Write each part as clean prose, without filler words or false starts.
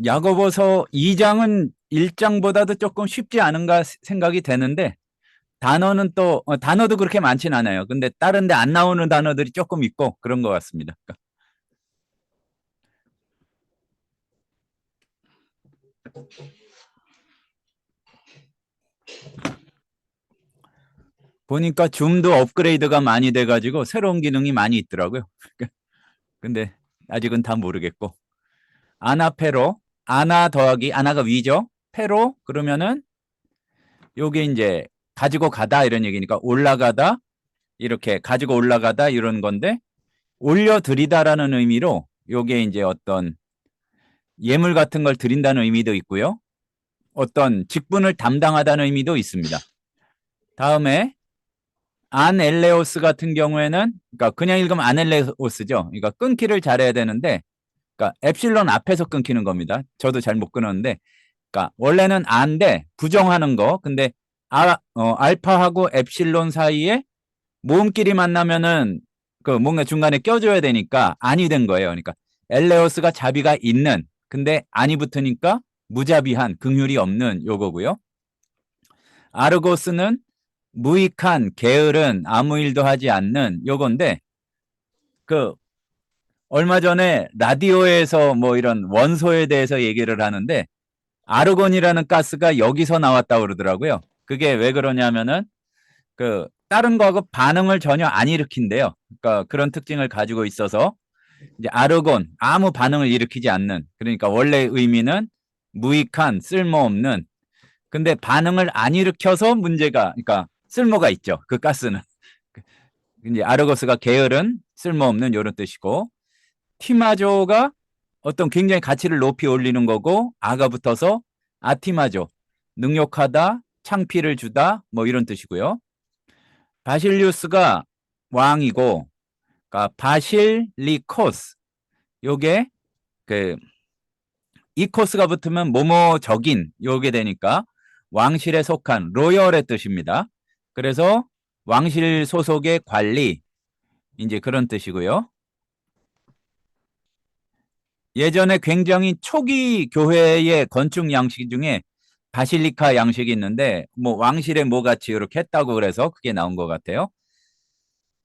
야고보서 2장은 1장보다도 조금 쉽지 않은가 생각이 되는데 단어는 또 단어도 그렇게 많진 않아요. 근데 다른 데 안 나오는 단어들이 조금 있고 그런 것 같습니다. 보니까 줌도 업그레이드가 많이 돼가지고 새로운 기능이 많이 있더라고요. 근데 아직은 다 모르겠고. 아나페로, 아나 더하기, 아나가 위죠? 페로, 그러면은 요게 이제 가지고 가다 이런 얘기니까 올라가다, 이렇게 가지고 올라가다 이런 건데 올려드리다라는 의미로 요게 이제 어떤 예물 같은 걸 드린다는 의미도 있고요. 어떤 직분을 담당하다는 의미도 있습니다. 다음에 안엘레오스 같은 경우에는 그러니까 그냥 읽으면 안엘레오스죠. 그러니까 끊기를 잘해야 되는데 그러니까 엡실론 앞에서 끊기는 겁니다. 저도 잘 못 끊었는데 그러니까 원래는 안데 부정하는 거. 근데 알파하고 엡실론 사이에 모음끼리 만나면은 그 뭔가 중간에 껴줘야 되니까 안이 된 거예요. 그러니까 엘레오스가 자비가 있는 근데 안이 붙으니까 무자비한 긍휼이 없는 요거고요. 아르고스는 무익한 게으른 아무 일도 하지 않는 요건데 그 얼마 전에 라디오에서 뭐 이런 원소에 대해서 얘기를 하는데 아르곤이라는 가스가 여기서 나왔다고 그러더라고요. 그게 왜 그러냐면은 그 다른 거하고 반응을 전혀 안 일으킨대요. 그러니까 그런 특징을 가지고 있어서 이제 아르곤 아무 반응을 일으키지 않는 그러니까 원래 의미는 무익한 쓸모없는 근데 반응을 안 일으켜서 문제가 그러니까 쓸모가 있죠. 그 가스는 이제 아르고스가 게으른 쓸모없는 이런 뜻이고 티마조가 어떤 굉장히 가치를 높이 올리는 거고 아가 붙어서 아티마조 능욕하다 창피를 주다 뭐 이런 뜻이고요. 바실리우스가 왕이고 그러니까 바실리코스 요게 그 이코스가 붙으면 뭐뭐적인 요게 되니까 왕실에 속한 로열의 뜻입니다. 그래서 왕실 소속의 관리 이제 그런 뜻이고요. 예전에 굉장히 초기 교회의 건축 양식 중에 바실리카 양식이 있는데 뭐 왕실의 뭐 같이 이렇게 했다고 그래서 그게 나온 것 같아요.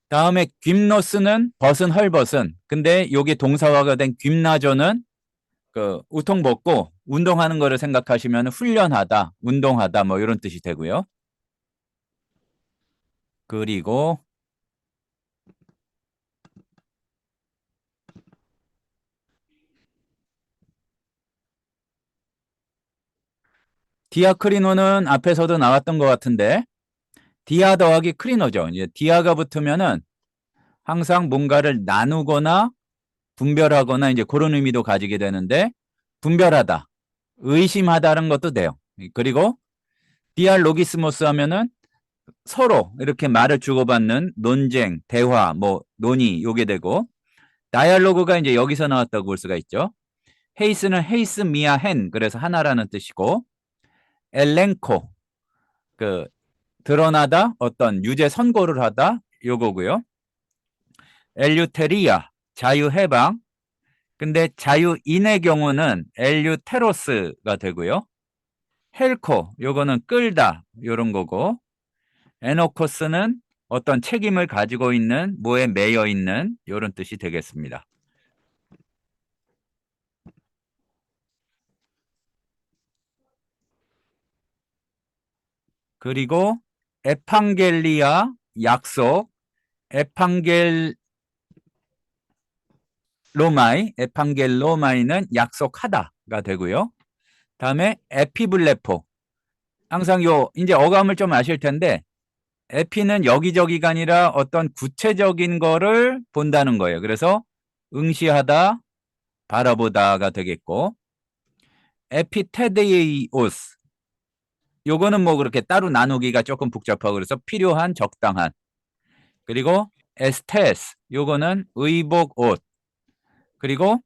다음에 귐노스는 벗은 헐벗은 근데 요게 동사화가 된 귐나조는 그 우통 벗고 운동하는 거를 생각하시면 훈련하다, 운동하다 뭐 이런 뜻이 되고요. 그리고 디아크리노는 앞에서도 나왔던 것 같은데 디아 더하기 크리노죠. 이제 디아가 붙으면은 항상 뭔가를 나누거나 분별하거나 이제 그런 의미도 가지게 되는데 분별하다, 의심하다는 것도 돼요. 그리고 디알로기스모스 하면은 서로 이렇게 말을 주고받는 논쟁, 대화, 뭐 논의 요게 되고 다이알로그가 이제 여기서 나왔다고 볼 수가 있죠. 헤이스는 헤이스 미아 헨 그래서 하나라는 뜻이고 엘렌코 그 드러나다 어떤 유죄 선고를 하다 요거고요. 엘유테리아 자유해방 근데 자유인의 경우는 엘유테로스가 되고요. 헬코 요거는 끌다 요런 거고 에노코스는 어떤 책임을 가지고 있는 뭐에 매여 있는 요런 뜻이 되겠습니다. 그리고 에판겔리아 약속 에판겔로마이는 약속하다가 되고요. 다음에 에피블레포 항상 요 이제 어감을 좀 아실 텐데 에피는 여기저기가 아니라 어떤 구체적인 거를 본다는 거예요. 그래서 응시하다, 바라보다가 되겠고 에피테데이오스 요거는 뭐 그렇게 따로 나누기가 조금 복잡하고 그래서 필요한, 적당한. 그리고 에스테스 요거는 의복, 옷. 그리고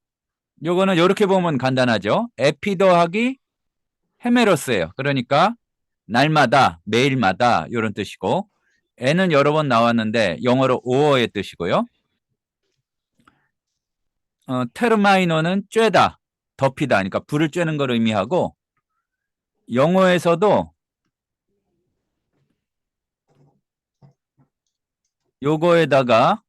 요거는 이렇게 보면 간단하죠. 에피 더하기 헤메로스예요. 그러니까 날마다, 매일마다 이런 뜻이고 에는 여러 번 나왔는데 영어로 오어의 뜻이고요. 테르마이노는 쬐다. 덮이다. 그러니까 불을 쬐는 걸 의미하고 영어에서도 요거에다가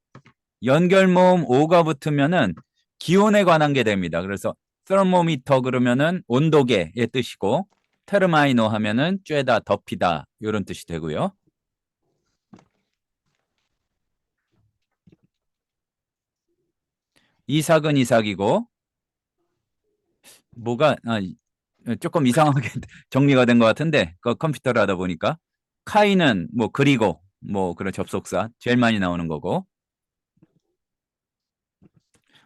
연결모음 o가 붙으면은 기온에 관한 게 됩니다. 그래서 thermometer 그러면은 온도계의 뜻이고 테르마이노 하면은 쬐다, 덮이다 이런 뜻이 되고요. 이삭은 이삭이고 뭐가 조금 이상하게 정리가 된 것 같은데 그 컴퓨터를 하다 보니까 카이는 뭐 그리고 뭐 그런 접속사 제일 많이 나오는 거고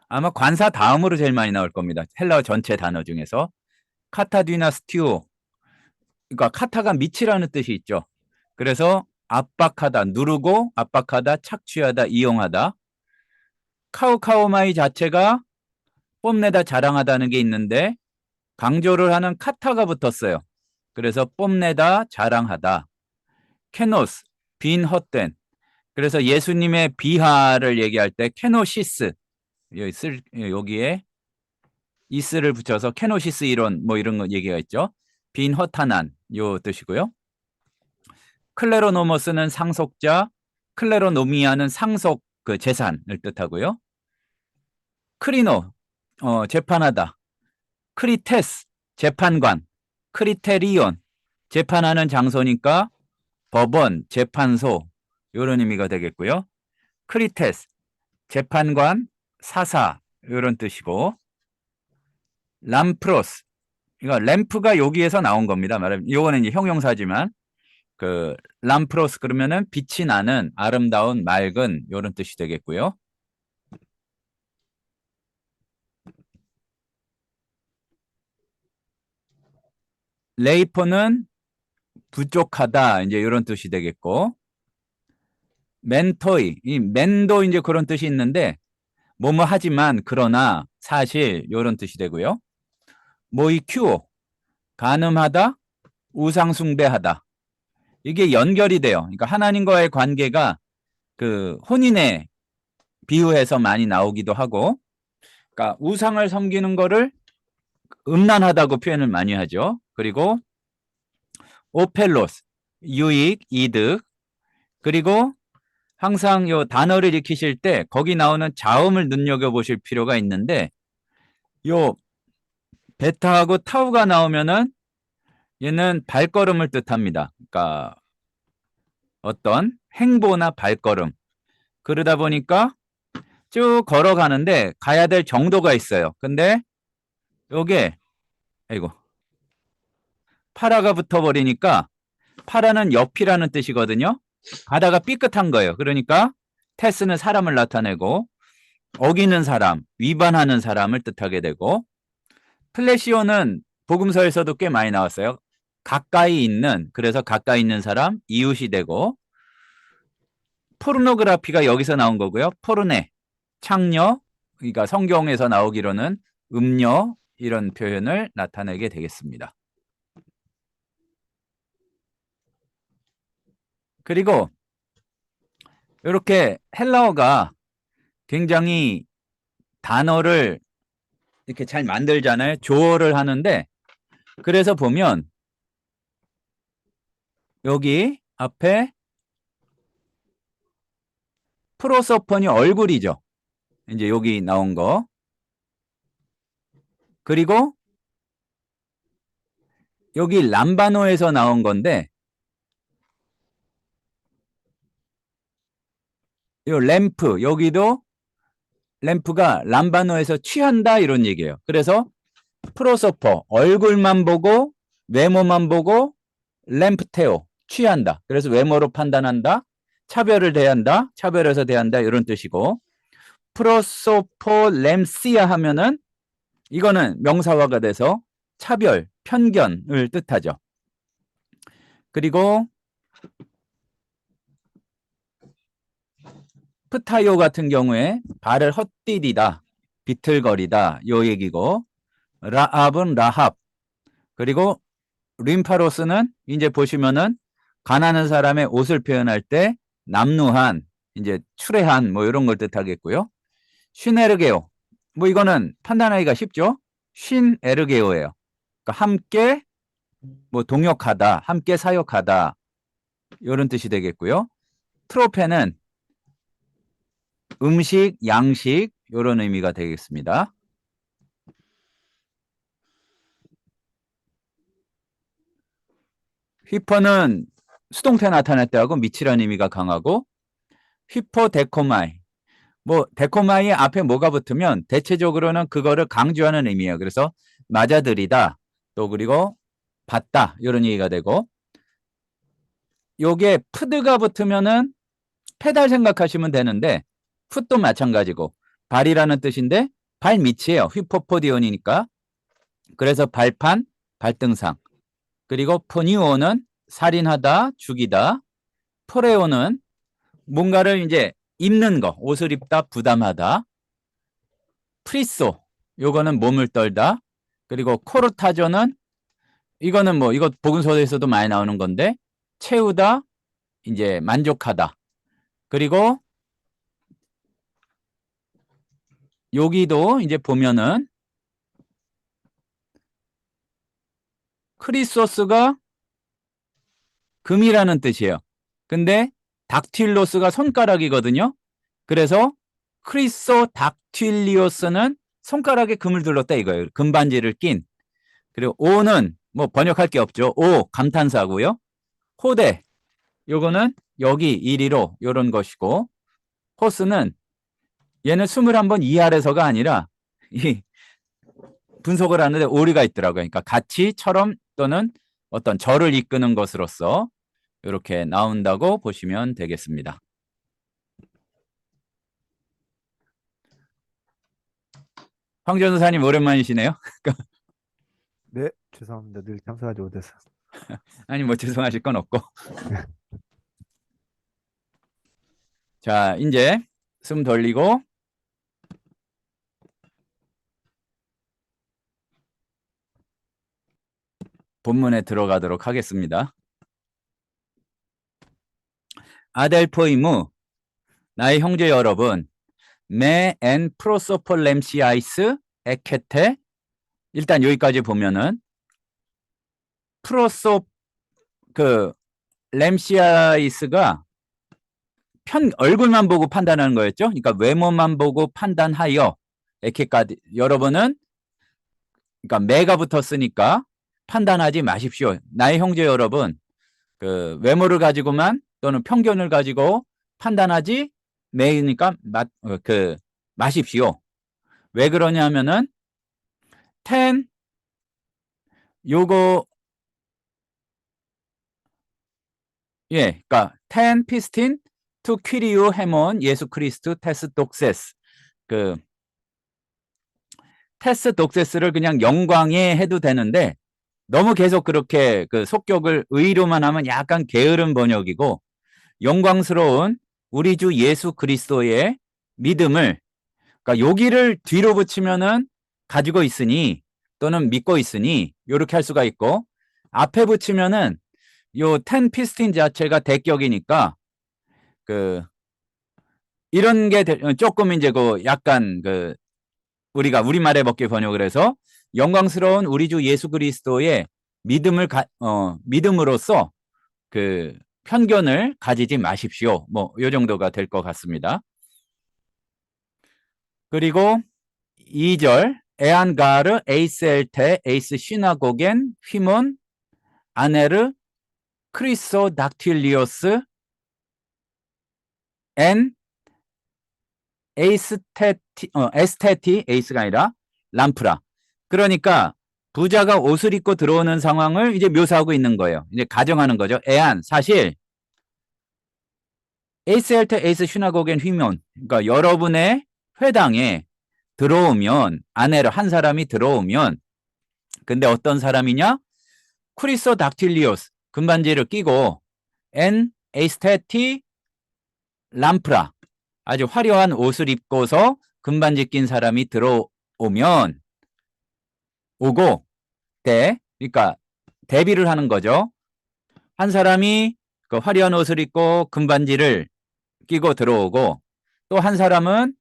아마 관사 다음으로 제일 많이 나올 겁니다. 헬라어 전체 단어 중에서 카타디나 스튜 그러니까 카타가 밑이라는 뜻이 있죠. 그래서 압박하다, 누르고 압박하다, 착취하다, 이용하다. 카우카우마이 자체가 뽐내다, 자랑하다는 게 있는데 강조를 하는 카타가 붙었어요. 그래서 뽐내다, 자랑하다. 케노스, 빈 헛된. 그래서 예수님의 비하를 얘기할 때 케노시스 여기에 이스를 붙여서 케노시스 이론 뭐 이런 거 얘기가 있죠. 빈 허탄한 요 뜻이고요. 클레로노머스는 상속자, 클레로노미아는 상속 그 재산을 뜻하고요. 크리노 재판하다, 크리테스 재판관, 크리테리온 재판하는 장소니까 법원, 재판소 이런 의미가 되겠고요. 크리테스 재판관, 사사 이런 뜻이고 람프로스 이거 램프가 여기에서 나온 겁니다. 말하면 이거는 이제 형용사지만 그 람프로스 그러면은 빛이 나는 아름다운 맑은 이런 뜻이 되겠고요. 레이포는 부족하다 이제 이런 뜻이 되겠고 멘토이 이 맨도 이제 그런 뜻이 있는데 뭐뭐 하지만 그러나 사실 이런 뜻이 되고요. 모이큐오 간음하다 우상숭배하다 이게 연결이 돼요. 그러니까 하나님과의 관계가 그 혼인에 비유해서 많이 나오기도 하고 그러니까 우상을 섬기는 거를 음란하다고 표현을 많이 하죠. 그리고 오펠로스 유익, 이득 그리고 항상 요 단어를 익히실 때 거기 나오는 자음을 눈여겨보실 필요가 있는데 요 베타하고 타우가 나오면은 얘는 발걸음을 뜻합니다. 그러니까 어떤 행보나 발걸음 그러다 보니까 쭉 걸어가는데 가야 될 정도가 있어요. 근데 요게 아이고 파라가 붙어버리니까 파라는 옆이라는 뜻이거든요. 가다가 삐끗한 거예요. 그러니까 테스는 사람을 나타내고 어기는 사람, 위반하는 사람을 뜻하게 되고 플래시오는 복음서에서도 꽤 많이 나왔어요. 가까이 있는, 그래서 가까이 있는 사람, 이웃이 되고 포르노그라피가 여기서 나온 거고요. 포르네, 창녀, 그러니까 성경에서 나오기로는 음녀 이런 표현을 나타내게 되겠습니다. 그리고 이렇게 헬라어가 굉장히 단어를 이렇게 잘 만들잖아요. 조어를 하는데 그래서 보면 여기 앞에 프로서폰이 얼굴이죠. 이제 여기 나온 거. 그리고 여기 람바노에서 나온 건데 요 램프 여기도 램프가 람바노에서 취한다 이런 얘기예요. 그래서 프로서퍼 얼굴만 보고 외모만 보고 램프테오 취한다. 그래서 외모로 판단한다. 차별을 대한다. 차별해서 대한다. 이런 뜻이고 프로소포 램시아 하면은 이거는 명사화가 돼서 차별, 편견을 뜻하죠. 그리고 프타요 같은 경우에 발을 헛디디다, 비틀거리다 요 얘기고 라합은 라합 그리고 림파로스는 이제 보시면은 가난한 사람의 옷을 표현할 때 남루한 이제 추레한 뭐 이런 걸 뜻하겠고요. 슈네르게오 뭐 이거는 판단하기가 쉽죠. 신 에르게오예요. 그러니까 함께 뭐 동역하다, 함께 사역하다 이런 뜻이 되겠고요. 트로페는 음식, 양식 이런 의미가 되겠습니다. 휘퍼는 수동태 나타낼 때하고 미치라는 의미가 강하고 휘퍼데코마이 뭐 데코마이 앞에 뭐가 붙으면 대체적으로는 그거를 강조하는 의미예요. 그래서 맞아들이다 또 그리고 받다 이런 얘기가 되고 요게 푸드가 붙으면은 페달 생각하시면 되는데 풋도 마찬가지고 발이라는 뜻인데 발밑이에요. 휘포포디온이니까 그래서 발판, 발등상 그리고 포니오는 살인하다, 죽이다 포레오는 뭔가를 이제 입는 거, 옷을 입다, 부담하다 프리소 요거는 몸을 떨다 그리고 코르타조는 이거는 뭐 이거 복음서에서도 많이 나오는 건데 채우다 이제 만족하다 그리고 여기도 이제 보면은 크리소스가 금이라는 뜻이에요. 근데 닥틸로스가 손가락이거든요. 그래서 크리소 닥틸리오스는 손가락에 금을 둘렀다 이거예요. 금반지를 낀. 그리고 오는 뭐 번역할 게 없죠. 오 감탄사고요. 호대 요거는 여기 이리로 요런 것이고 호스는 얘는 21번 이하래서가 아니라 이 분석을 하는데 오류가 있더라고요. 그러니까 가치처럼 또는 어떤 절을 이끄는 것으로서 이렇게 나온다고 보시면 되겠습니다. 황 전도사님 오랜만이시네요. 네, 죄송합니다. 늘 참석하지 못해서. 아니 뭐 죄송하실 건 없고. 자 이제 숨 돌리고 본문에 들어가도록 하겠습니다. 아델포이무 나의 형제 여러분 메엔 프로소폴렘시아이스 에케테 일단 여기까지 보면은 프로소 그 렘시아이스가 얼굴만 보고 판단하는 거였죠. 그러니까 외모만 보고 판단하여 에케까지 여러분은 그러니까 매가 붙었으니까 판단하지 마십시오. 나의 형제 여러분 그 외모를 가지고만 또는 편견을 가지고 판단하지 매니까 마십시오. 왜 그러냐면은 텐 요거 예, 그러니까 텐 피스틴 투 퀴리우 헤몬 예수 크리스투 테스 독세스 그 테스 독세스를 그냥 영광에 해도 되는데 너무 계속 그렇게 그 속격을 의로만 하면 약간 게으른 번역이고 영광스러운 우리 주 예수 그리스도의 믿음을 그러니까 여기를 뒤로 붙이면은 가지고 있으니 또는 믿고 있으니 이렇게 할 수가 있고 앞에 붙이면은 요 텐 피스틴 자체가 대격이니까 그 이런 게 조금 이제 그 약간 그 우리가 우리말에 먹게 번역을 해서 영광스러운 우리 주 예수 그리스도의 믿음으로써 그 편견을 가지지 마십시오. 뭐 요 정도가 될 것 같습니다. 그리고 2절 에안가르 에이스엘테 에이스 시나고겐 휘몬 아네르 크리소 닥틸리오스 엔 에스테티 에이스가 아니라 람프라. 그러니까 부자가 옷을 입고 들어오는 상황을 이제 묘사하고 있는 거예요. 이제 가정하는 거죠. 에안 사실 에이스엘테 에이스 시나고겐 휘몬 그러니까 여러분의 회당에 들어오면 아내를 한 사람이 들어오면 근데 어떤 사람이냐? 크리소 닥틸리오스 금반지를 끼고 엔 에스테티 람프라 아주 화려한 옷을 입고서 금반지 낀 사람이 들어오면 오고 그러니까 대비를 하는 거죠. 한 사람이 그 화려한 옷을 입고 금반지를 끼고 들어오고 또 한 사람은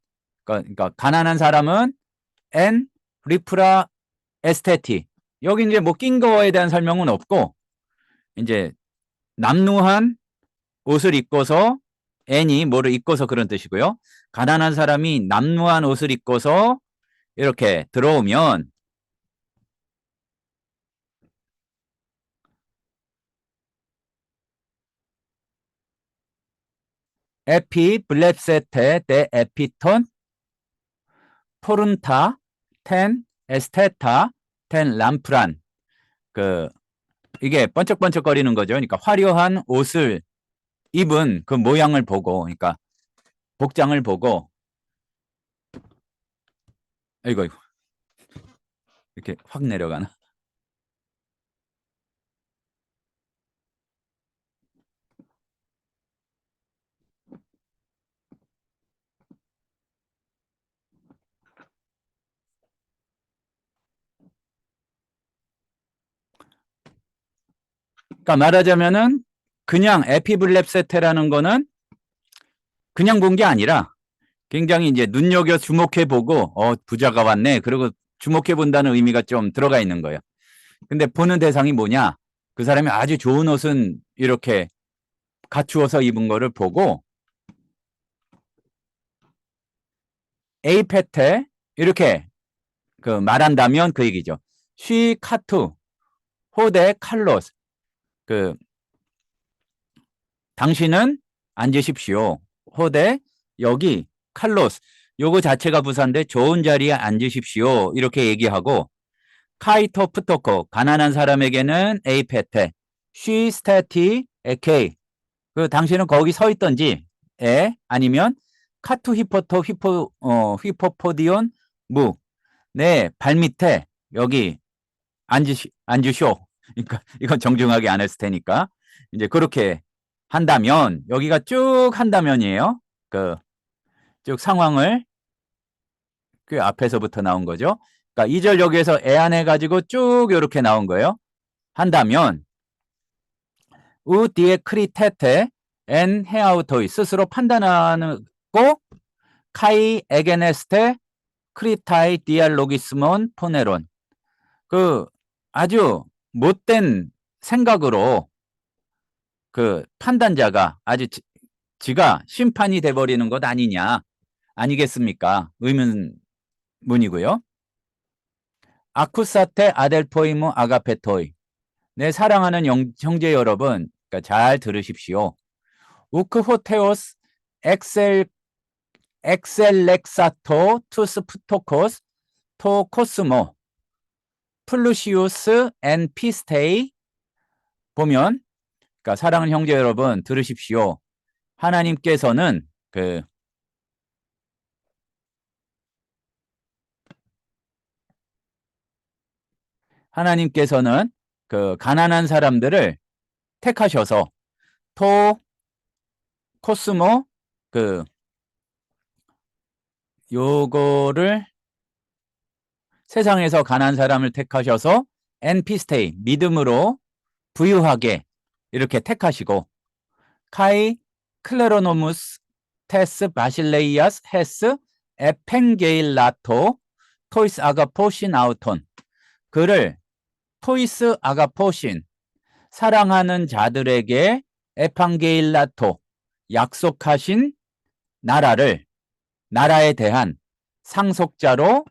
그러니까 가난한 사람은 엔 리프라 에스테티. 여기 이제 뭐 낀 거에 대한 설명은 없고, 이제 남루한 옷을 입고서, 애니 뭐를 입고서 그런 뜻이고요. 가난한 사람이 남루한 옷을 입고서 이렇게 들어오면 에피 블렙세테 데 에피톤 포른타 텐 에스테타 텐 람프란. 그 이게 번쩍번쩍거리는 거죠. 그러니까 화려한 옷을 입은 그 모양을 보고, 그러니까 복장을 보고, 이거 이렇게 확 내려가나? 그러니까 말하자면은 그냥 에피블렙세테라는 거는 그냥 본 게 아니라 굉장히 이제 눈여겨 주목해 보고, 부자가 왔네. 그리고 주목해 본다는 의미가 좀 들어가 있는 거예요. 근데 보는 대상이 뭐냐? 그 사람이 아주 좋은 옷은 이렇게 갖추어서 입은 거를 보고, 에이페테 이렇게 그 말한다면 그 얘기죠. 쉬 카투 호데 칼로스. 그 당신은 앉으십시오. 호데 여기 칼로스. 요거 자체가 부사인데 좋은 자리에 앉으십시오. 이렇게 얘기하고, 카이토 푸토코 가난한 사람에게는 에이페테 쉬 스타티 에케이. 그 당신은 거기 서 있던지 아니면 카투 히포토 휘포포디온 무 네 발밑에 여기 앉으쇼. 그러니까 이건 정중하게 안 했을 테니까 이제 그렇게 한다면, 여기가 쭉 한다면이에요. 그 쭉 상황을 그 앞에서부터 나온 거죠. 그러니까 2절 여기에서 애안해 가지고 쭉 이렇게 나온 거예요. 한다면 우 뒤에 크리테테 엔 헤아우토이 스스로 판단하는 고 카이 에게네스테 크리타이 디알로기스몬 포네론. 그 아주 못된 생각으로 그 판단자가 아주 지가 심판이 돼버리는 것 아니냐, 아니겠습니까? 의문문이고요. 아쿠사테 아델포이무 아가페토이. 내 사랑하는 형제 여러분, 그러니까 잘 들으십시오. 우크호테오스 엑셀렉사토 투스 푸토코스 토 코스모 플루시우스 앤 피스테이. 보면, 그러니까 사랑하는 형제 여러분 들으십시오. 하나님께서는 하나님께서는 그 가난한 사람들을 택하셔서 토 코스모 그 요거를 세상에서 가난한 사람을 택하셔서 엔피스테이 믿음으로 부유하게 이렇게 택하시고, 카이 클레로노무스 테스 바실레이아스 헤스 에펜게일라토 토이스 아가포신 아우톤. 그를 토이스 아가포신 사랑하는 자들에게 에판게일라토 약속하신 나라에 대한 상속자로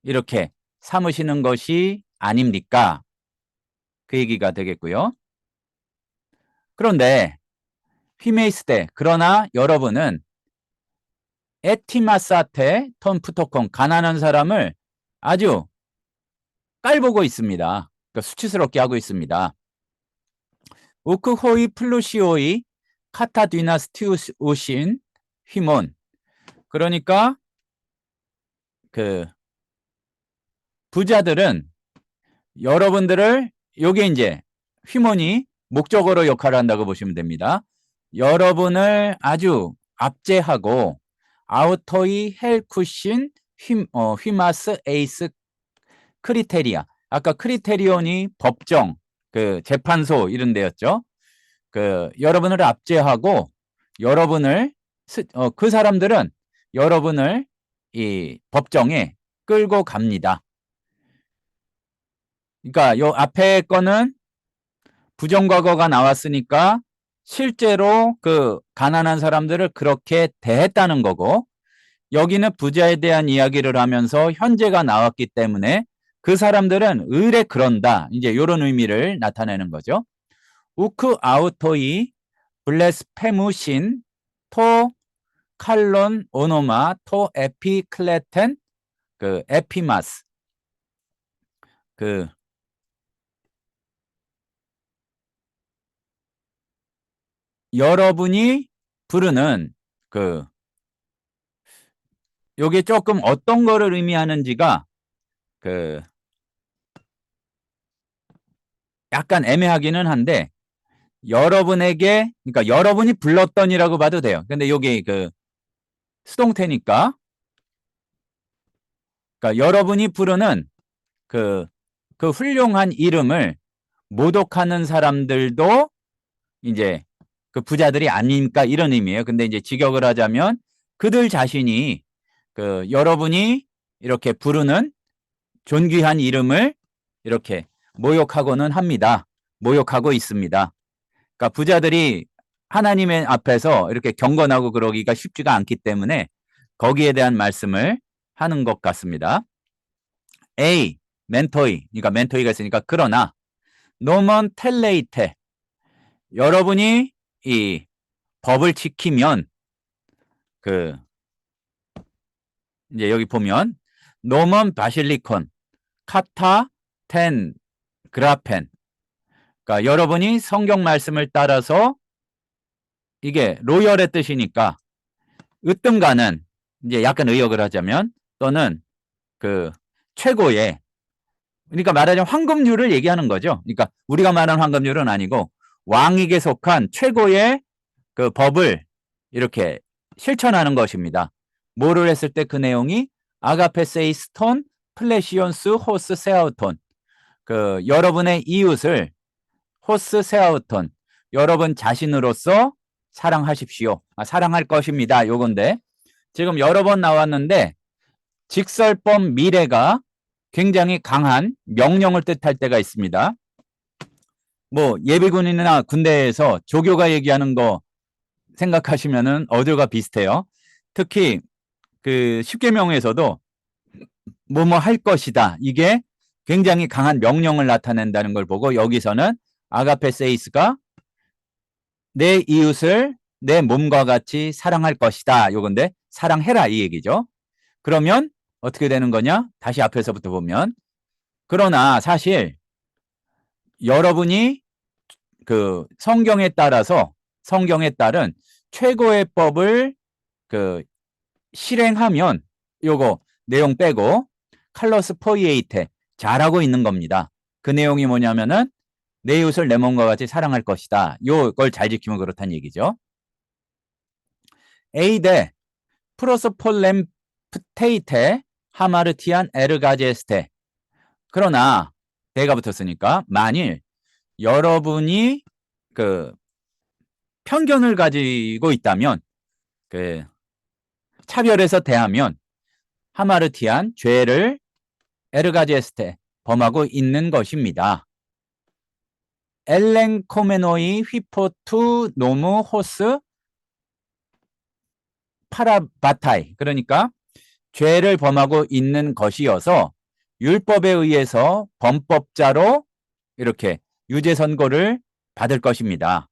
이렇게 삼으시는 것이 아닙니까? 그 얘기가 되겠고요. 그런데 휘메이스테 그러나 여러분은 에티마사테 톤 푸토콘 가난한 사람을 아주 깔보고 있습니다. 그러니까 수치스럽게 하고 있습니다. 우크호이 플루시오이 카타 디나스티우신 휘몬. 그러니까 그 부자들은 여러분들을, 요게 이제 휘몬이 목적어로 역할을 한다고 보시면 됩니다. 여러분을 아주 압제하고 아우토이 헬쿠신 휘마스 에이스 크리테리아. 아까 크리테리온이 법정, 그 재판소 이런 데였죠. 그 여러분을 압제하고 여러분을 그 사람들은 여러분을 이 법정에 끌고 갑니다. 그러니까 요 앞에 거는 부정과거가 나왔으니까 실제로 그 가난한 사람들을 그렇게 대했다는 거고, 여기는 부자에 대한 이야기를 하면서 현재가 나왔기 때문에 그 사람들은 의례 그런다. 이제 이런 의미를 나타내는 거죠. 우크 아우토이 블레스페무신 토 칼론 오노마 토 에피클레텐 그 에피마스 그 여러분이 부르는 그 요게 조금 어떤 거를 의미하는지가 그 약간 애매하기는 한데, 여러분에게, 그러니까 여러분이 불렀던이라고 봐도 돼요. 근데 요게 그 수동태니까, 그러니까 여러분이 부르는 그, 그 훌륭한 이름을 모독하는 사람들도 이제 그 부자들이 아닙니까? 이런 의미예요. 근데 이제 직역을 하자면 그들 자신이 그 여러분이 이렇게 부르는 존귀한 이름을 이렇게 모욕하고는 합니다. 모욕하고 있습니다. 그러니까 부자들이 하나님의 앞에서 이렇게 경건하고 그러기가 쉽지가 않기 때문에 거기에 대한 말씀을 하는 것 같습니다. A, 멘토이. 그러니까 멘토이가 있으니까 그러나 노먼 텔레이테. 여러분이 이 법을 지키면 그 이제 여기 보면 노먼 바실리콘 카타 텐 그라펜. 그러니까 여러분이 성경 말씀을 따라서 이게 로열의 뜻이니까 으뜸가는 이제 약간 의역을 하자면 또는 그 최고의, 그러니까 말하자면 황금률을 얘기하는 거죠. 그러니까 우리가 말하는 황금률은 아니고 왕에게 속한 최고의 그 법을 이렇게 실천하는 것입니다. 뭐를 했을 때 그 내용이 아가페세이스톤 플레시온스 호스 세아우톤, 그 여러분의 이웃을 호스 세아우톤, 여러분 자신으로서 사랑하십시오. 사랑할 것입니다. 요건데 지금 여러 번 나왔는데 직설법 미래가 굉장히 강한 명령을 뜻할 때가 있습니다. 뭐 예비군이나 군대에서 조교가 얘기하는 거 생각하시면은 어들과 비슷해요. 특히 그 십계명에서도 뭐뭐 할 것이다. 이게 굉장히 강한 명령을 나타낸다는 걸 보고 여기서는 아가페세이스가 내 이웃을 내 몸과 같이 사랑할 것이다. 요건데 사랑해라 이 얘기죠. 그러면 어떻게 되는 거냐? 다시 앞에서부터 보면 그러나 사실 여러분이 그 성경에 따라서 성경에 따른 최고의 법을 그 실행하면 요거 내용 빼고 칼로스 포이에이테 잘하고 있는 겁니다. 그 내용이 뭐냐면은 내 이웃을 내 몸과 같이 사랑할 것이다. 요걸 잘 지키면 그렇다는 얘기죠. 에이데 프로소폴렘프테이테 하마르티안 에르가제스테. 그러나 대가 붙었으니까 만일 여러분이 그 편견을 가지고 있다면 그 차별해서 대하면 하마르티안 죄를 에르가제스테 범하고 있는 것입니다. 엘렌코메노이 휘포투 노무 호스 파라바타이, 그러니까 죄를 범하고 있는 것이어서 율법에 의해서 범법자로 이렇게 유죄 선고를 받을 것입니다.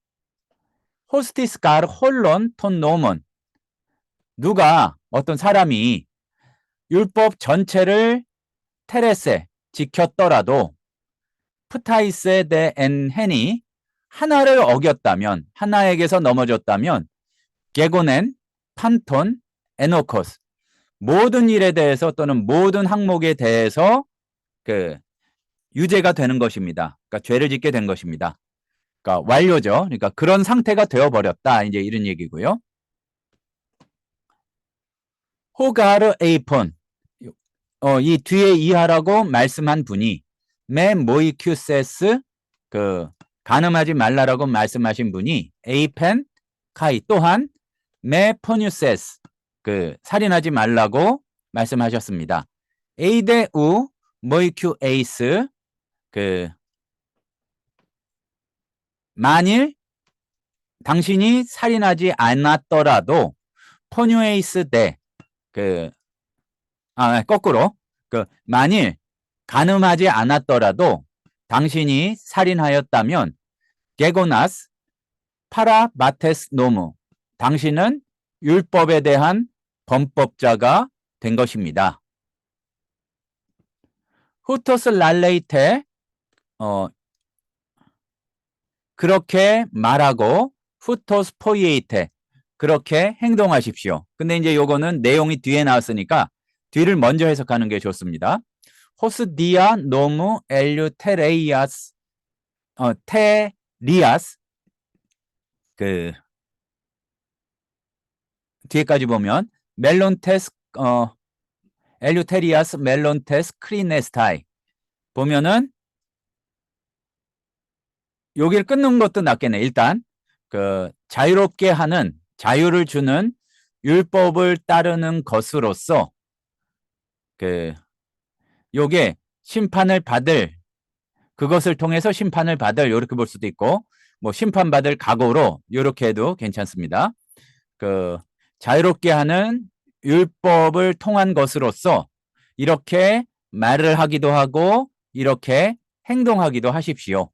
호스티스 갈 홀론 톤 노먼. 누가 어떤 사람이 율법 전체를 테레세 지켰더라도 프타이세 데 엔헨이 하나를 어겼다면, 하나에게서 넘어졌다면 게고넨 판톤 에노코스, 모든 일에 대해서 또는 모든 항목에 대해서 그 유죄가 되는 것입니다. 그러니까 죄를 짓게 된 것입니다. 그러니까 완료죠. 그러니까 그런 상태가 되어버렸다. 이제 이런 얘기고요. 호가르 에이폰, 이 뒤에 이하라고 말씀한 분이 메 모이큐세스, 그 간음하지 말라라고 말씀하신 분이 에이펜 카이, 또한 메 포뉴세스, 그 살인하지 말라고 말씀하셨습니다. 에이데 우 모이큐 에이스 그 만일 당신이 살인하지 않았더라도 포뉴에이스 대 그 거꾸로 만일 간음하지 않았더라도 당신이 살인하였다면 게고나스 파라바테스 노무 당신은 율법에 대한 범법자가 된 것입니다. 후토스 랄레이테 그렇게 말하고 후토스 포이에이테 그렇게 행동하십시오. 근데 이제 요거는 내용이 뒤에 나왔으니까 뒤를 먼저 해석하는 게 좋습니다. 호스 디아 노무 엘류 테레이아스 테리아스 뒤에까지 보면 멜론테스 엘류테리아스 멜론테스 크리네스타이 보면은 여기를 끊는 것도 낫겠네. 일단 자유롭게 하는 자유를 주는 율법을 따르는 것으로서 요게 심판을 받을 그것을 통해서 심판을 받을 이렇게 볼 수도 있고 뭐 심판받을 각오로 이렇게 해도 괜찮습니다. 자유롭게 하는 율법을 통한 것으로서 이렇게 말을 하기도 하고 이렇게 행동하기도 하십시오.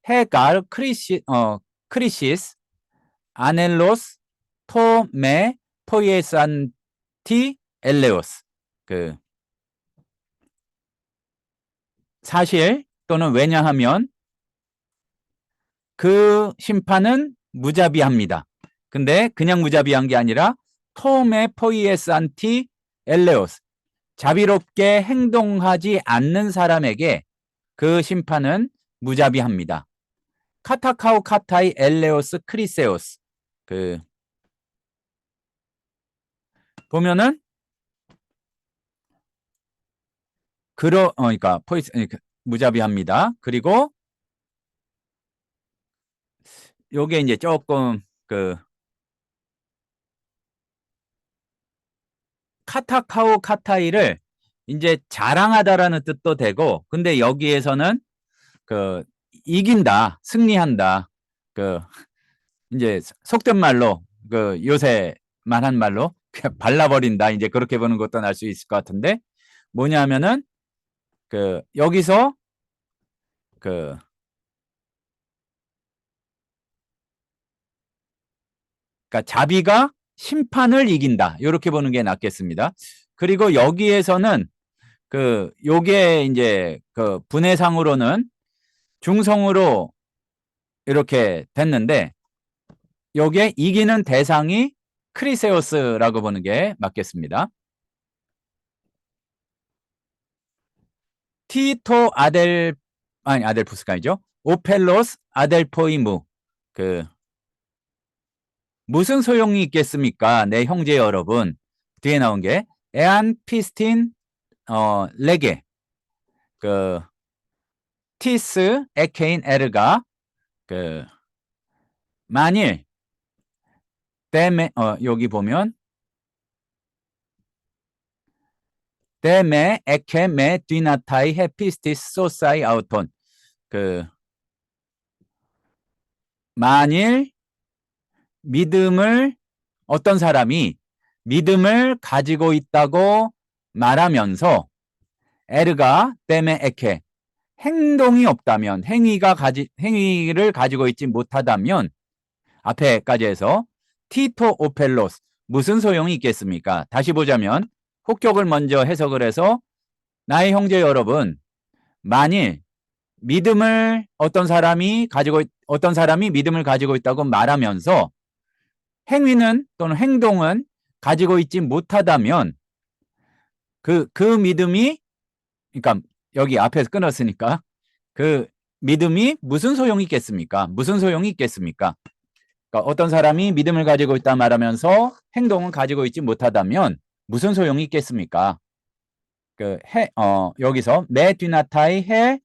헤갈 크리시스 아넬로스 토메 포이에산티 엘레오스 사실 또는 왜냐하면 그 심판은 무자비합니다. 근데 그냥 무자비한 게 아니라 토메 포이에산티 엘레오스 자비롭게 행동하지 않는 사람에게 그 심판은 무자비합니다. 카타카우 카타이 엘레오스 크리세오스 보면은 그러니까 무자비합니다. 그리고 요게 이제 조금 카타카우 카타이를 이제 자랑하다라는 뜻도 되고 근데 여기에서는 이긴다, 승리한다. 이제 속된 말로 요새 말한 말로 그냥 발라버린다. 이제 그렇게 보는 것도 날 수 있을 것 같은데 뭐냐면은 여기서 그러니까 자비가 심판을 이긴다. 이렇게 보는 게 낫겠습니다. 그리고 여기에서는 요게 이제 분해상으로는 중성으로 이렇게 됐는데 요게 이기는 대상이 크리세우스라고 보는 게 맞겠습니다. 티토 아델푸스가 아니죠. 오펠로스 아델포이무 무슨 소용이 있겠습니까? 내 형제 여러분. 뒤에 나온 게 에안 피스틴 레게 티스 에케인 에르가 만일 때메 여기 보면 때메 에케 메 뒤나타이 헤피스티스 소사이 아우톤 만일 어떤 사람이 믿음을 가지고 있다고 말하면서 에르가 때메 에케 행동이 없다면 행위를 가지고 있지 못하다면 앞에까지 해서 티토 오펠로스 무슨 소용이 있겠습니까? 다시 보자면 혹격을 먼저 해석을 해서 나의 형제 여러분 만일 어떤 사람이 믿음을 가지고 있다고 말하면서 행위는 또는 행동은 가지고 있지 못하다면 그 믿음이 그러니까 여기 앞에서 끊었으니까 그 믿음이 무슨 소용이 있겠습니까? 무슨 소용이 있겠습니까? 그러니까 어떤 사람이 믿음을 가지고 있다 말하면서 행동은 가지고 있지 못하다면 무슨 소용이 있겠습니까? 여기서 메 뒤나타이 해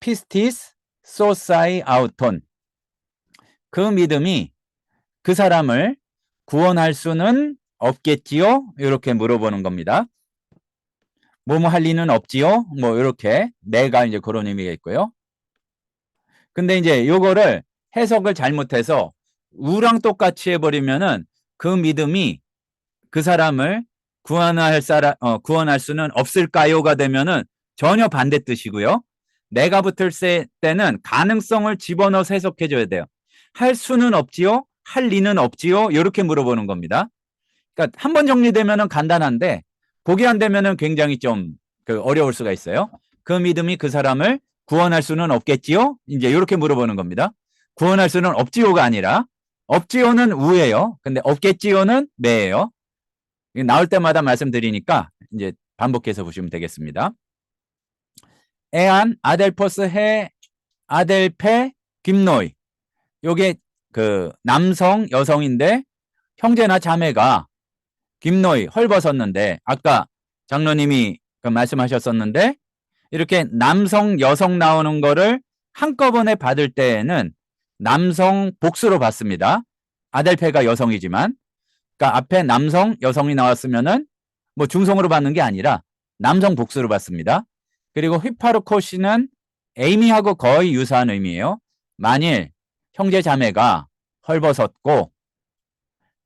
피스티스 소사이 아우톤 그 믿음이 그 사람을 구원할 수는 없겠지요? 이렇게 물어보는 겁니다. 뭐뭐 할 리는 없지요. 뭐 이렇게 내가 이제 그런 의미가 있고요. 근데 이제 요거를 해석을 잘못해서 우랑 똑같이 해버리면은 그 믿음이 그 사람을 구원할 수는 없을까요가 되면은 전혀 반대 뜻이고요. 내가 붙을 때는 가능성을 집어넣어서 해석해 줘야 돼요. 할 수는 없지요? 할 리는 없지요? 이렇게 물어보는 겁니다. 그러니까 한 번 정리되면은 간단한데 그게 안 되면은 굉장히 좀 어려울 수가 있어요. 그 믿음이 그 사람을 구원할 수는 없겠지요? 이제 이렇게 물어보는 겁니다. 구원할 수는 없지요가 아니라 없지요는 우예요. 근데 없겠지요는 매예요. 나올 때마다 말씀드리니까 이제 반복해서 보시면 되겠습니다. 에안 아델포스 해 아델페 김노이. 요게 그 남성 여성인데 형제나 자매가 김노이 헐벗었는데 아까 장로님이 말씀하셨었는데 이렇게 남성 여성 나오는 거를 한꺼번에 받을 때에는 남성 복수로 받습니다. 아델페가 여성이지만 그러니까 앞에 남성 여성이 나왔으면은 뭐 중성으로 받는 게 아니라 남성 복수로 받습니다. 그리고 휘파르코시는 에이미하고 거의 유사한 의미예요. 만일 형제 자매가 헐벗었고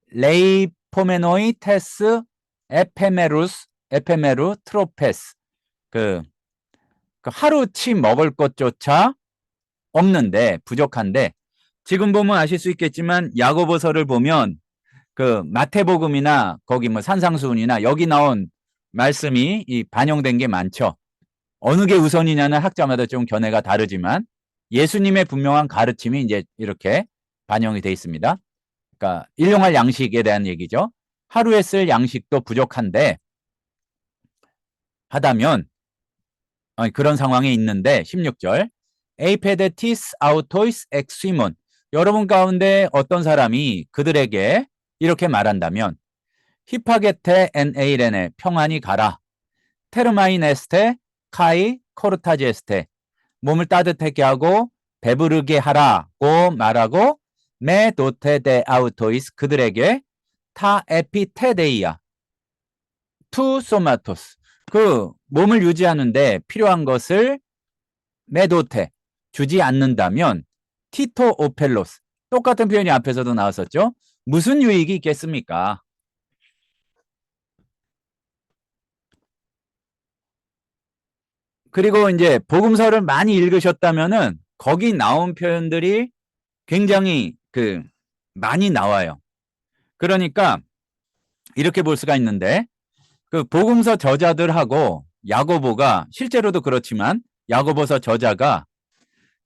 레이포메노이 테스 에페메루 트로페스 그 하루치 먹을 것조차 없는데 부족한데 지금 보면 아실 수 있겠지만 야고보서를 보면 그 마태복음이나 거기 뭐 산상수훈이나 여기 나온 말씀이 반영된 게 많죠. 어느 게 우선이냐는 학자마다 좀 견해가 다르지만 예수님의 분명한 가르침이 이제 이렇게 반영이 돼 있습니다. 그러니까 일용할 양식에 대한 얘기죠. 하루에 쓸 양식도 부족한데 하다면 그런 상황에 있는데 16절 에이페데티스 아우토이스 엑시몬 여러분 가운데 어떤 사람이 그들에게 이렇게 말한다면 히파게테 엔 에이렌에 평안히 가라 테르마이네스테 카이 코르타제스테 몸을 따뜻하게 하고 배부르게 하라고 말하고 메 도테 데 아우토이스 그들에게 타 에피테데이아 투 소마토스 그 몸을 유지하는데 필요한 것을 메도테 주지 않는다면 티토 오펠로스 똑같은 표현이 앞에서도 나왔었죠. 무슨 유익이 있겠습니까? 그리고 이제 복음서를 많이 읽으셨다면은 거기 나온 표현들이 굉장히 많이 나와요. 그러니까 이렇게 볼 수가 있는데 그 복음서 저자들하고 야고보가 실제로도 그렇지만 야고보서 저자가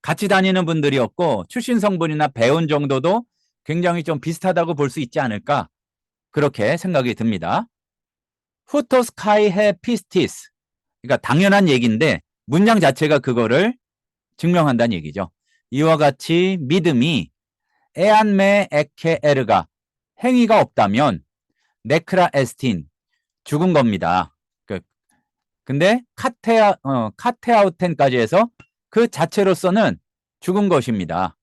같이 다니는 분들이었고 출신 성분이나 배운 정도도 굉장히 좀 비슷하다고 볼 수 있지 않을까 그렇게 생각이 듭니다. 후토스 카이헤 피스티스 그러니까 당연한 얘기인데 문장 자체가 그거를 증명한다는 얘기죠. 이와 같이 믿음이 에안메 에케 에르가 행위가 없다면 네크라 에스틴 죽은 겁니다. 근데 카테아우텐까지 해서 그 자체로서는 죽은 것입니다.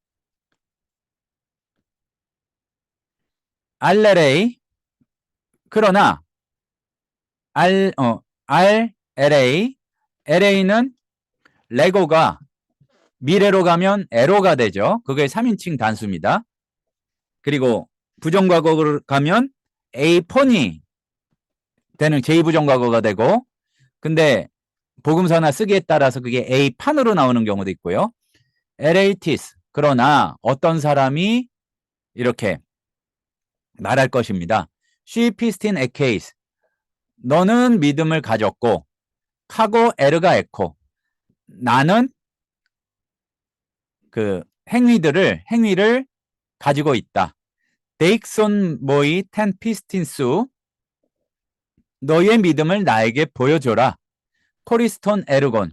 알레레이 그러나 LA LA는 레고가 미래로 가면 에로가 되죠. 그게 3인칭 단수입니다. 그리고 부정과거로 가면 에이폰이 되는 제2부정과거가 되고 근데 복음서나 쓰기에 따라서 그게 A판으로 나오는 경우도 있고요. LATIS 그러나 어떤 사람이 이렇게 말할 것입니다. She pistin e케이스 너는 믿음을 가졌고 카고 에르가 에코 나는 그 행위를 가지고 있다. 데익손 모이 텐 피스틴수 너의 믿음을 나에게 보여줘라. 코리스톤 에르곤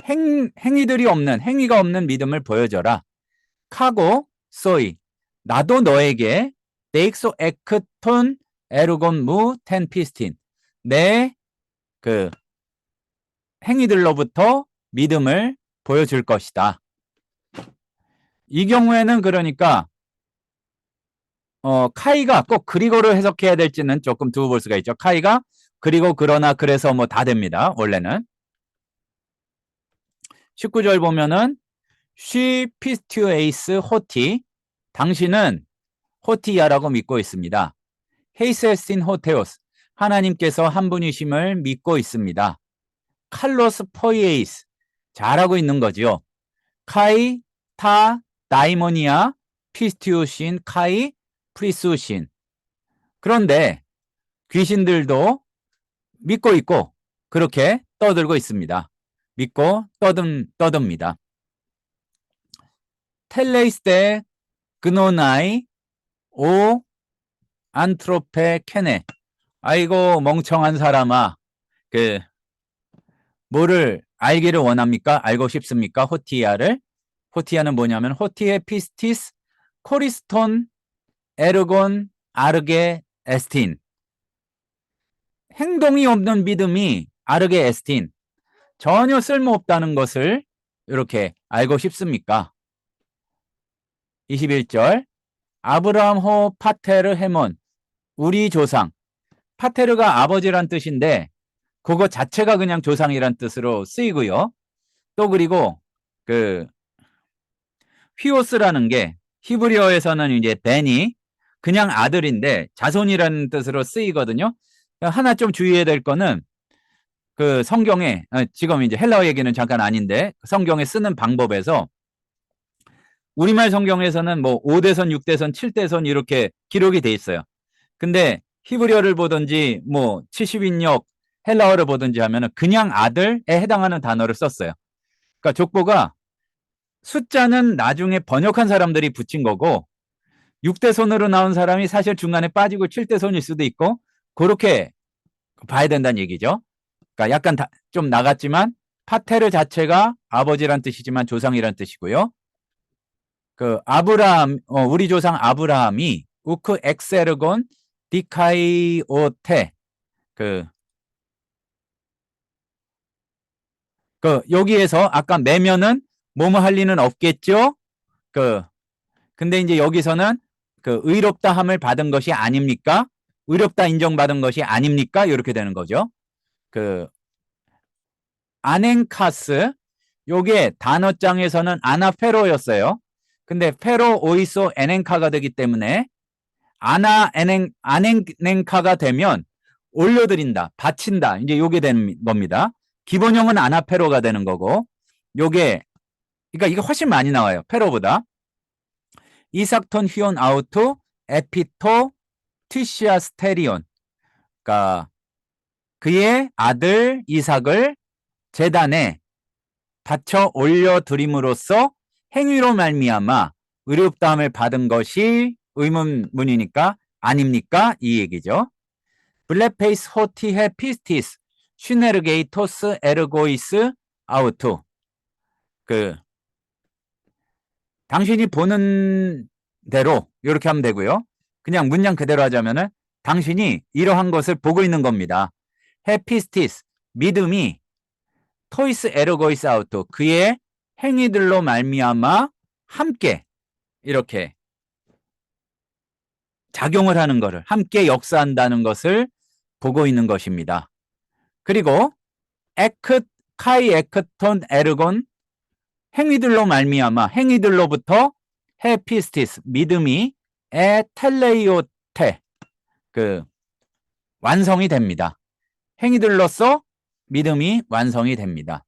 행위가 없는 믿음을 보여줘라. 카고 소이 나도 너에게 데익소 에크톤 에르곤 무 텐 피스틴 내 그 행위들로부터 믿음을 보여줄 것이다. 이 경우에는 그러니까 카이가 꼭 그리고를 해석해야 될지는 조금 두고 볼 수가 있죠. 카이가 그리고 그러나 그래서 뭐 다 됩니다. 원래는. 19절 보면은 she pisteueis hoti 당신은 호티야라고 믿고 있습니다. 헤이세스틴 호테오스 하나님께서 한 분이심을 믿고 있습니다. 칼로스 포이에이스 잘하고 있는 거지요. 카이 타 다이모니아 피스티우신 카이 프리수신 그런데 귀신들도 믿고 있고 그렇게 떠들고 있습니다. 믿고 떠듭니다. 텔레이스테 그노나이 오 안트로페 케네 아이고 멍청한 사람아 그 뭐를 알기를 원합니까? 알고 싶습니까? 호티아를 호티아는 뭐냐면 호티에 피스티스 코리스톤 에르곤 아르게 에스틴 행동이 없는 믿음이 아르게 에스틴 전혀 쓸모없다는 것을 이렇게 알고 싶습니까? 21절 아브라함호 파테르 헤몬 우리 조상 파테르가 아버지란 뜻인데 그거 자체가 그냥 조상이란 뜻으로 쓰이고요. 또 그리고 그 휘오스라는 게 히브리어에서는 이제 벤이 그냥 아들인데 자손이라는 뜻으로 쓰이거든요. 하나 좀 주의해야 될 거는 그 성경에 지금 이제 헬라어 얘기는 잠깐 아닌데 성경에 쓰는 방법에서 우리말 성경에서는 뭐 5대선, 6대선, 7대선 이렇게 기록이 돼 있어요. 근데 히브리어를 보든지 뭐 70인역 헬라어를 보든지 하면은 그냥 아들에 해당하는 단어를 썼어요. 그러니까 족보가 숫자는 나중에 번역한 사람들이 붙인 거고 6대손으로 나온 사람이 사실 중간에 빠지고 7대손일 수도 있고 그렇게 봐야 된다는 얘기죠. 그러니까 약간 좀 나갔지만 파테르 자체가 아버지란 뜻이지만 조상이란 뜻이고요. 그 아브라함 우리 조상 아브라함이 우크 엑세르곤 디카이오테 그 여기에서 아까 매면은 뭐뭐 할 리는 없겠죠. 근데 이제 여기서는 그 의롭다함을 받은 것이 아닙니까? 의롭다 인정받은 것이 아닙니까? 이렇게 되는 거죠. 그 아넨카스 요게 단어장에서는 아나페로였어요. 근데 페로 오이소 에넨카가 되기 때문에 아넨카가 되면 올려드린다, 바친다. 이제 요게 되는 겁니다. 기본형은 아나페로가 되는 거고 요게 그러니까 이게 훨씬 많이 나와요. 페로보다. 이삭톤 휘온 아우투 에피토 티시아 스테리온 그러니까 그의 아들 이삭을 제단에 바쳐 올려드림으로써 행위로 말미암아 의롭다함을 받은 것이 의문문이니까 아닙니까? 이 얘기죠. 블레페이스 호티헤 피스티스 슈네르게이토스 에르고이스 아우투 당신이 보는 대로 이렇게 하면 되고요. 그냥 문장 그대로 하자면은 당신이 이러한 것을 보고 있는 겁니다. 헤피스티스 믿음이 토이스 에르고이스 아우토 그의 행위들로 말미암아 함께 이렇게 작용을 하는 것을 함께 역사한다는 것을 보고 있는 것입니다. 그리고 카이 에크톤 에르곤 행위들로 말미암아 행위들로부터 헤피스티스 믿음이 텔레이오테 완성이 됩니다. 행위들로서 믿음이 완성이 됩니다.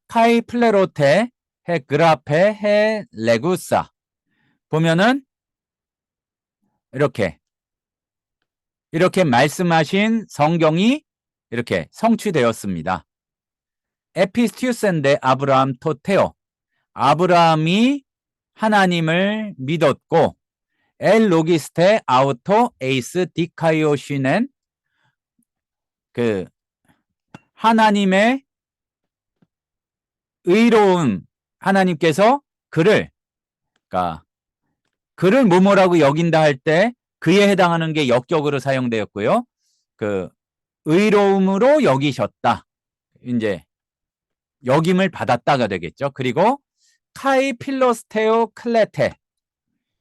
카이 플레로테 헤 그라페 헤 레구사 보면은 이렇게 말씀하신 성경이 이렇게 성취되었습니다. 에피스티우스인데 아브라함 토테오 아브라함이 하나님을 믿었고 엘 로기스테 아우토 에이스 디카이오시넨 하나님의 의로운 하나님께서 그를 뭐뭐라고 여긴다 할 때 그에 해당하는 게 역격으로 사용되었고요. 의로움으로 여기셨다. 이제 여김을 받았다가 되겠죠. 그리고 카이 필로스테오 클레테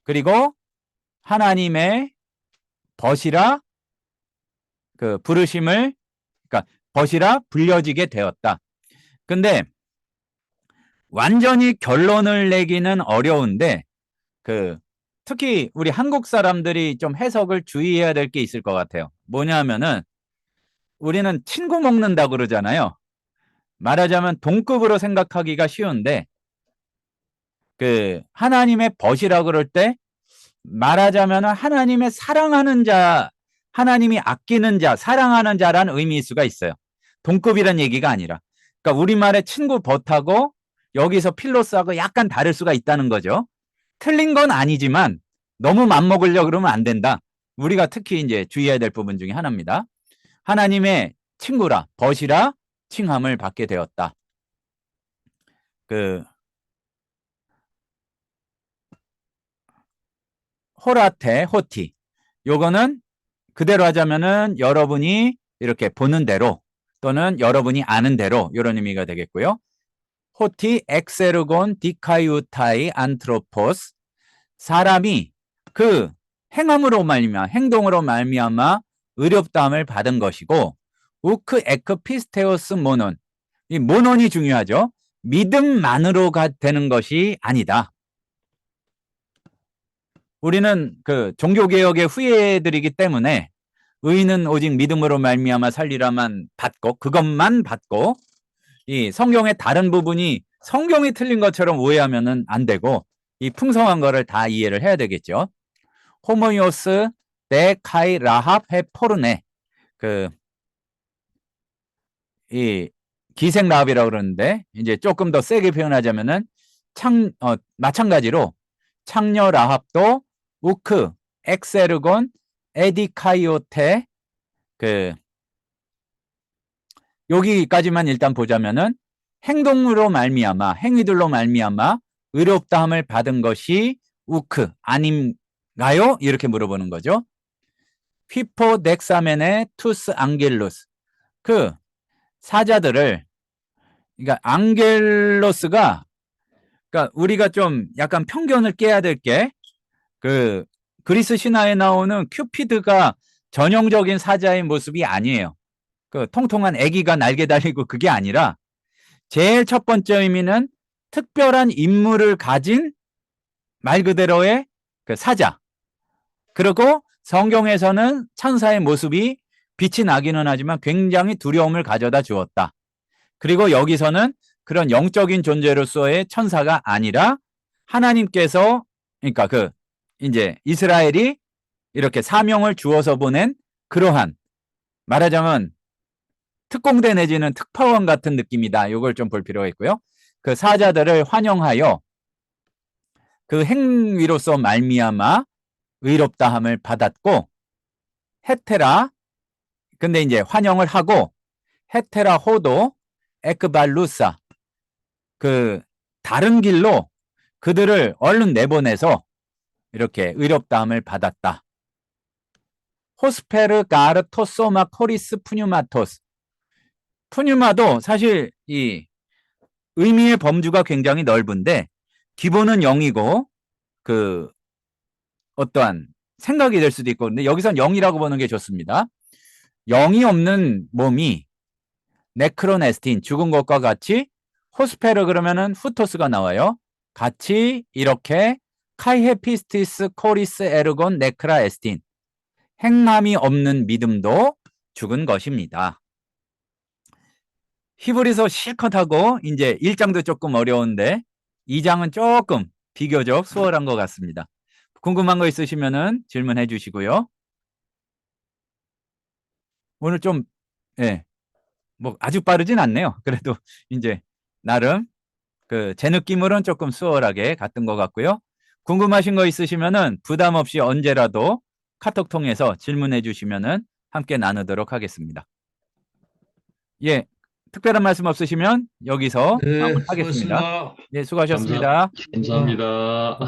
그리고 하나님의 벗이라 그 부르심을, 그러니까 벗이라 불려지게 되었다. 근데 완전히 결론을 내기는 어려운데 그 특히 우리 한국 사람들이 좀 해석을 주의해야 될 게 있을 것 같아요. 뭐냐면은 우리는 친구 먹는다 그러잖아요. 말하자면 동급으로 생각하기가 쉬운데 그 하나님의 벗이라 그럴 때 말하자면 하나님의 사랑하는 자, 하나님이 아끼는 자, 사랑하는 자라는 의미일 수가 있어요. 동급이란 얘기가 아니라. 그러니까 우리말의 친구 벗하고 여기서 필로스하고 약간 다를 수가 있다는 거죠. 틀린 건 아니지만 너무 맘먹으려고 그러면 안 된다. 우리가 특히 이제 주의해야 될 부분 중에 하나입니다. 하나님의 친구라, 벗이라 칭함을 받게 되었다. 그 호라테, 호티. 요거는 그대로 하자면은 여러분이 이렇게 보는 대로 또는 여러분이 아는 대로 이런 의미가 되겠고요. 호티 엑세르곤 디카유타이 안트로포스. 사람이 그 행함으로 말미암아 행동으로 말미암아 의롭다함을 받은 것이고 우크 에크 피스테오스 모논. 이 모논이 중요하죠. 믿음만으로가 되는 것이 아니다. 우리는 그 종교개혁의 후예들이기 때문에 의인은 오직 믿음으로 말미암아 살리라만 받고 그것만 받고 이 성경의 다른 부분이 성경이 틀린 것처럼 오해하면은 안 되고 이 풍성한 거를 다 이해를 해야 되겠죠. 호모이오스 데 카이 라합 헤 포르네. 그 이 기생 라합이라고 그러는데 이제 조금 더 세게 표현하자면은 마찬가지로 창녀 라합도 우크 엑세르곤 에디카이오테 그 여기까지만 일단 보자면은 행동으로 말미암아 행위들로 말미암아 의롭다함을 받은 것이 우크 아닌가요? 이렇게 물어보는 거죠. 휘포 넥사멘의 투스 앙겔루스. 그 사자들을 그러니까 앙겔로스가 그러니까 우리가 좀 약간 편견을 깨야 될 게 그 그리스 신화에 나오는 큐피드가 전형적인 사자의 모습이 아니에요. 그 통통한 애기가 날개 달리고 그게 아니라 제일 첫 번째 의미는 특별한 임무를 가진 말 그대로의 그 사자. 그리고 성경에서는 천사의 모습이 빛이 나기는 하지만 굉장히 두려움을 가져다 주었다. 그리고 여기서는 그런 영적인 존재로서의 천사가 아니라 하나님께서 그러니까 그 이제 이스라엘이 이렇게 사명을 주어서 보낸 그러한 말하자면 특공대 내지는 특파원 같은 느낌이다. 이걸 좀 볼 필요가 있고요. 그 사자들을 환영하여 그 행위로서 말미암아 의롭다함을 받았고 헤테라 근데 이제 환영을 하고 헤테라 호도 에크발루사 그 다른 길로 그들을 얼른 내보내서 이렇게 의롭다함을 받았다. 호스페르 가르토소마 코리스 푸뉴마토스. 푸뉴마도 사실 이 의미의 범주가 굉장히 넓은데 기본은 0이고 그 어떠한 생각이 될 수도 있고 근데 여기선 0이라고 보는 게 좋습니다. 0이 없는 몸이 네크로네스틴 죽은 것과 같이 호스페르 그러면은 후토스가 나와요. 같이 이렇게 카이헤피스티스 코리스 에르곤 네크라 에스틴 행함이 없는 믿음도 죽은 것입니다. 히브리서 실컷 하고 이제 1장도 조금 어려운데 2장은 조금 비교적 수월한 것 같습니다. 궁금한 거 있으시면은 질문해 주시고요. 오늘 좀 예, 뭐 아주 빠르진 않네요. 그래도 이제 나름 그 제 느낌으로는 조금 수월하게 갔던 것 같고요. 궁금하신 거 있으시면은 부담 없이 언제라도 카톡 통해서 질문해 주시면은 함께 나누도록 하겠습니다. 예, 특별한 말씀 없으시면 여기서 네, 마무리하겠습니다. 수고하셨습니다. 예, 수고하셨습니다. 감사합니다.